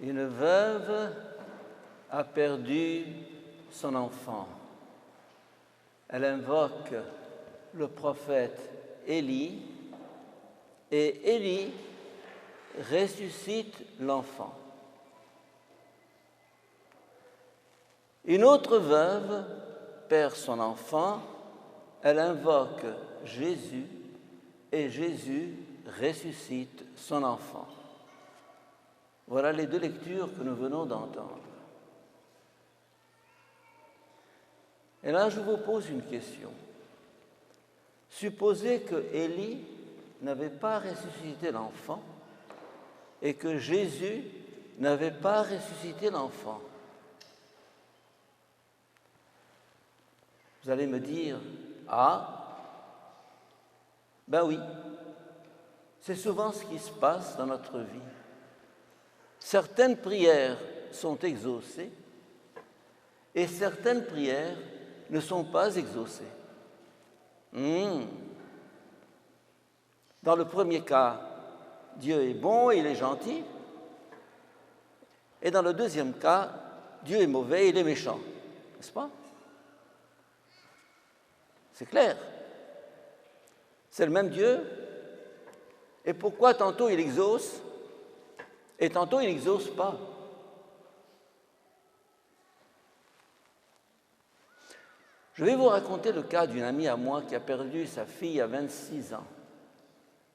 Une veuve a perdu son enfant. Elle invoque le prophète Élie et Élie ressuscite l'enfant. Une autre veuve perd son enfant, elle invoque Jésus et Jésus ressuscite son enfant. Voilà les deux lectures que nous venons d'entendre. Et là, je vous pose une question. Supposez que Élie n'avait pas ressuscité l'enfant et que Jésus n'avait pas ressuscité l'enfant. Vous allez me dire, ah, ben oui, c'est souvent ce qui se passe dans notre vie. Certaines prières sont exaucées et certaines prières ne sont pas exaucées. Dans le premier cas, Dieu est bon, il est gentil. Et dans le deuxième cas, Dieu est mauvais, il est méchant. N'est-ce pas? C'est clair. C'est le même Dieu. Et pourquoi tantôt il exauce et tantôt il n'exauce pas? Je vais vous raconter le cas d'une amie à moi qui a perdu sa fille à 26 ans.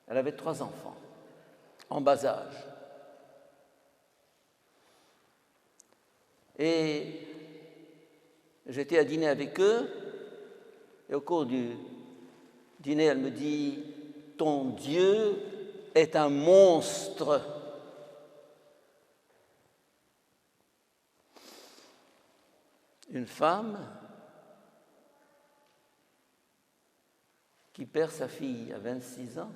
Elle avait 3 enfants, en bas âge. Et j'étais à dîner avec eux, et au cours du dîner, elle me dit « Ton Dieu est un monstre ». Une femme qui perd sa fille à 26 ans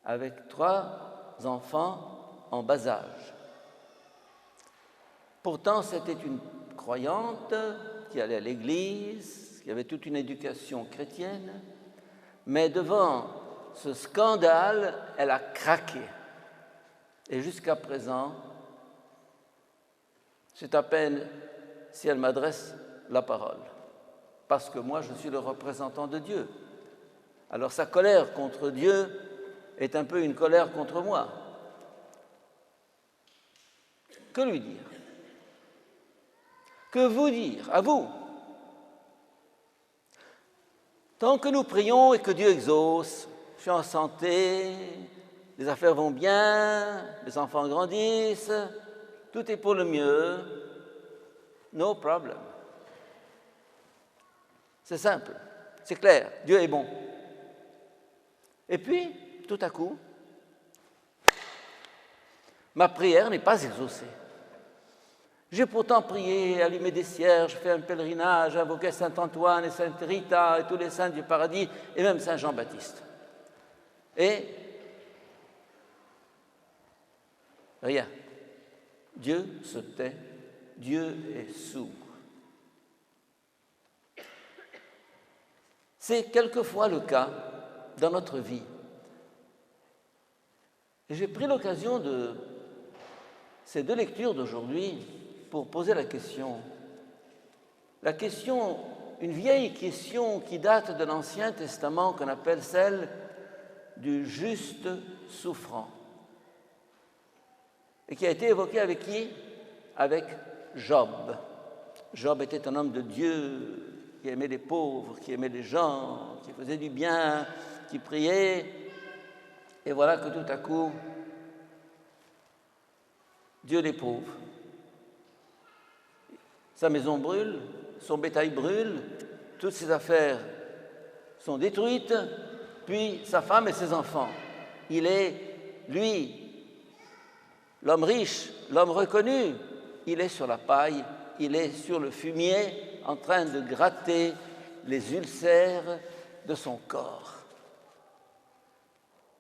avec 3 enfants en bas âge. Pourtant, c'était une croyante qui allait à l'église, qui avait toute une éducation chrétienne, mais devant ce scandale, elle a craqué. Et jusqu'à présent, c'est à peine si elle m'adresse la parole, parce que moi, je suis le représentant de Dieu. Alors sa colère contre Dieu est un peu une colère contre moi. Que lui dire? Que vous dire, à vous? Tant que nous prions et que Dieu exauce, je suis en santé, les affaires vont bien, les enfants grandissent, tout est pour le mieux, no problem. C'est simple, c'est clair, Dieu est bon. Et puis, tout à coup, ma prière n'est pas exaucée. J'ai pourtant prié, allumé des cierges, fait un pèlerinage, invoqué Saint Antoine et Sainte Rita et tous les saints du paradis et même Saint Jean-Baptiste. Et rien. Dieu se tait, Dieu est sourd. C'est quelquefois le cas dans notre vie. Et j'ai pris l'occasion de ces 2 lectures d'aujourd'hui pour poser la question, une vieille question qui date de l'Ancien Testament qu'on appelle celle du juste souffrant. Et qui a été évoquée avec qui? Avec Job. Job était un homme de Dieu qui aimait les pauvres, qui aimait les gens, qui faisait du bien, qui priait. Et voilà que tout à coup, Dieu l'éprouve. Sa maison brûle, son bétail brûle, toutes ses affaires sont détruites, puis sa femme et ses enfants. Il est, lui, l'homme riche, l'homme reconnu, il est sur la paille, il est sur le fumier en train de gratter les ulcères de son corps.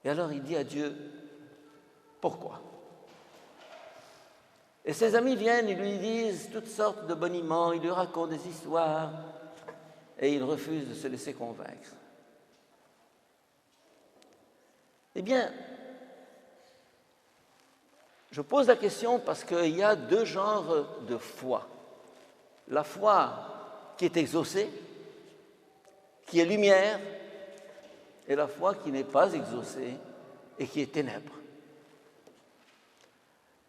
Et alors il dit à Dieu, pourquoi? Et ses amis viennent, ils lui disent toutes sortes de boniments, ils lui racontent des histoires, et il refuse de se laisser convaincre. Eh bien, Je pose la question parce qu'il y a deux genres de foi. La foi qui est exaucée, qui est lumière, et la foi qui n'est pas exaucée et qui est ténèbres.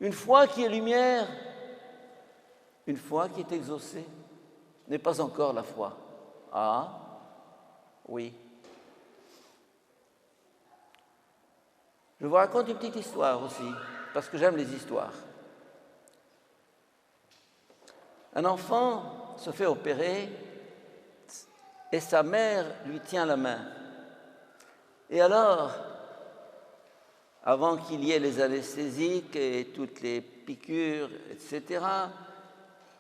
Une foi qui est lumière, une foi qui est exaucée, n'est pas encore la foi. Ah, oui. Je vous raconte une petite histoire aussi, parce que j'aime les histoires. Un enfant se fait opérer et sa mère lui tient la main. Et alors, avant qu'il y ait les anesthésiques et toutes les piqûres, etc.,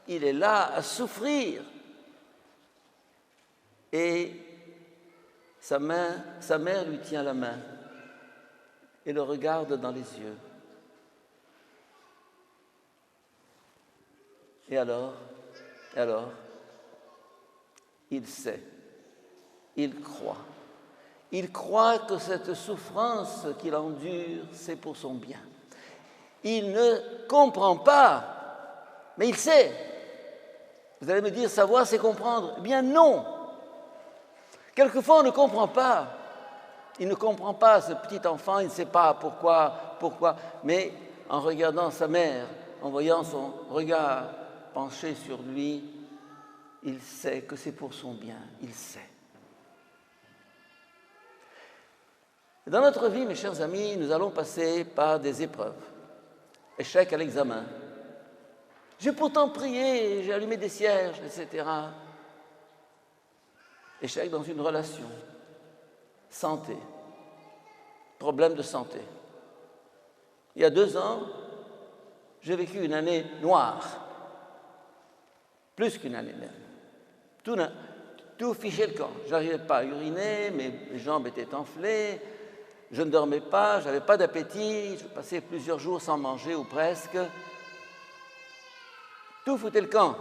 il est là à souffrir. Et sa mère lui tient la main et le regarde dans les yeux. Et alors, il sait, il croit. Il croit que cette souffrance qu'il endure, c'est pour son bien. Il ne comprend pas, mais il sait. Vous allez me dire, savoir, c'est comprendre. Eh bien non. Quelquefois, on ne comprend pas. Il ne comprend pas, ce petit enfant, il ne sait pas pourquoi. Mais en regardant sa mère, en voyant son regard penché sur lui, il sait que c'est pour son bien. Il sait. Dans notre vie, mes chers amis, nous allons passer par des épreuves. Échec à l'examen. J'ai pourtant prié, j'ai allumé des cierges, etc. Échec dans une relation. Santé. Problème de santé. Il y a 2 ans, j'ai vécu une année noire. Plus qu'une année même. Tout fichait le camp. Je n'arrivais pas à uriner, mes jambes étaient enflées. Je ne dormais pas, je n'avais pas d'appétit, je passais plusieurs jours sans manger ou presque. Tout foutait le camp.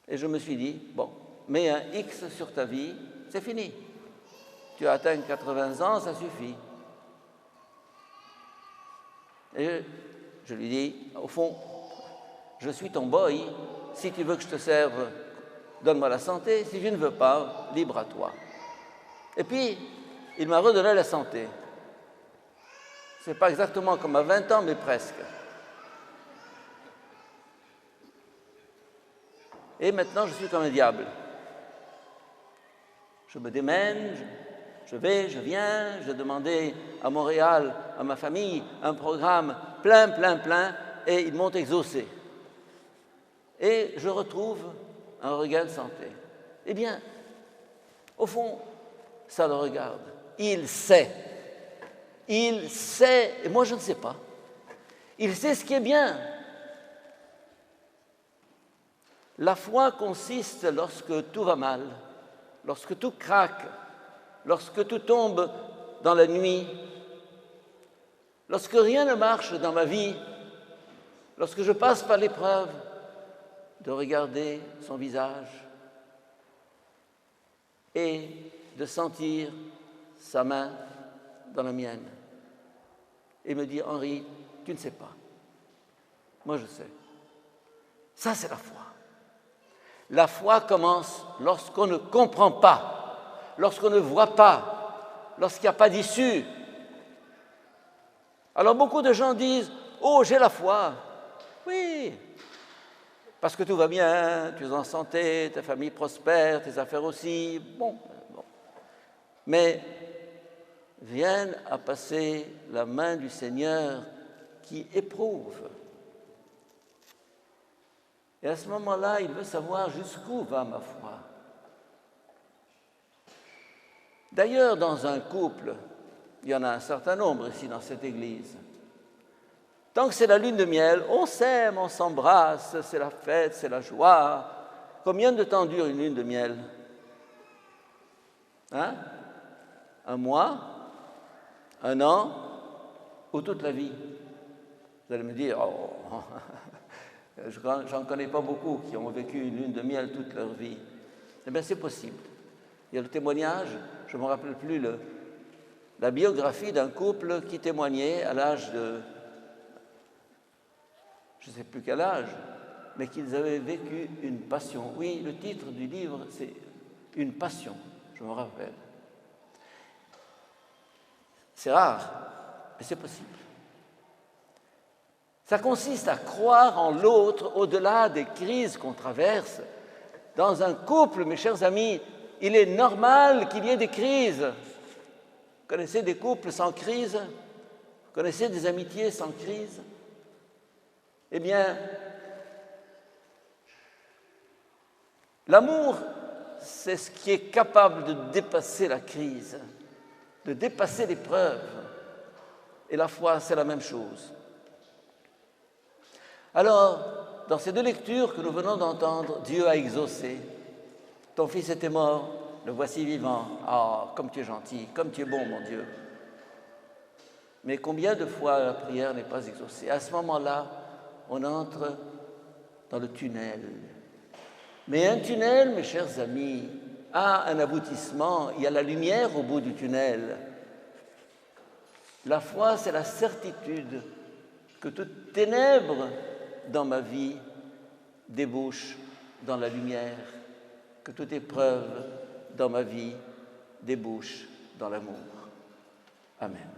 Et je me suis dit, bon, mets un X sur ta vie, c'est fini. Tu as atteint 80 ans, ça suffit. Et je lui dis, au fond, je suis ton boy, si tu veux que je te serve, donne-moi la santé, si je ne veux pas, libre à toi. Et puis, il m'a redonné la santé. Ce n'est pas exactement comme à 20 ans, mais presque. Et maintenant, je suis comme un diable. Je me démène, je vais, je viens, j'ai demandé à Montréal, à ma famille, un programme plein, et ils m'ont exaucé. Et je retrouve un regain de santé. Eh bien, au fond, ça le regarde. Il sait, et moi je ne sais pas. Il sait ce qui est bien. La foi consiste lorsque tout va mal, lorsque tout craque, lorsque tout tombe dans la nuit, lorsque rien ne marche dans ma vie, lorsque je passe par l'épreuve, de regarder son visage et de sentir sa main dans la mienne et me dire, Henri, tu ne sais pas. Moi, je sais. Ça, c'est la foi. La foi commence lorsqu'on ne comprend pas, lorsqu'on ne voit pas, lorsqu'il n'y a pas d'issue. Alors, beaucoup de gens disent, oh, j'ai la foi. Oui, parce que tout va bien, tu es en santé, ta famille prospère, tes affaires aussi. Bon. Mais vienne à passer la main du Seigneur qui éprouve. Et à ce moment-là, il veut savoir jusqu'où va ma foi. D'ailleurs, dans un couple, il y en a un certain nombre ici dans cette église. Tant que c'est la lune de miel, on s'aime, on s'embrasse, c'est la fête, c'est la joie. Combien de temps dure une lune de miel? Hein? 1 mois? 1 an? Ou toute la vie? Vous allez me dire, oh, j'en connais pas beaucoup qui ont vécu une lune de miel toute leur vie. Eh bien, c'est possible. Il y a le témoignage, je ne me rappelle plus la biographie d'un couple qui témoignait à l'âge de, je ne sais plus quel âge, mais qu'ils avaient vécu une passion. Oui, le titre du livre, c'est « Une passion », je me rappelle. C'est rare, mais c'est possible. Ça consiste à croire en l'autre au-delà des crises qu'on traverse. Dans un couple, mes chers amis, il est normal qu'il y ait des crises. Vous connaissez des couples sans crise? Vous connaissez des amitiés sans crise? Eh bien, l'amour, c'est ce qui est capable de dépasser la crise, de dépasser l'épreuve. Et la foi, c'est la même chose. Alors, dans ces deux lectures que nous venons d'entendre, Dieu a exaucé. Ton fils était mort, le voici vivant. Ah, comme tu es gentil, comme tu es bon, mon Dieu. Mais combien de fois la prière n'est pas exaucée? À ce moment-là, on entre dans le tunnel. Mais un tunnel, mes chers amis, a un aboutissement. Il y a la lumière au bout du tunnel. La foi, c'est la certitude que toute ténèbre dans ma vie débouche dans la lumière, que toute épreuve dans ma vie débouche dans l'amour. Amen.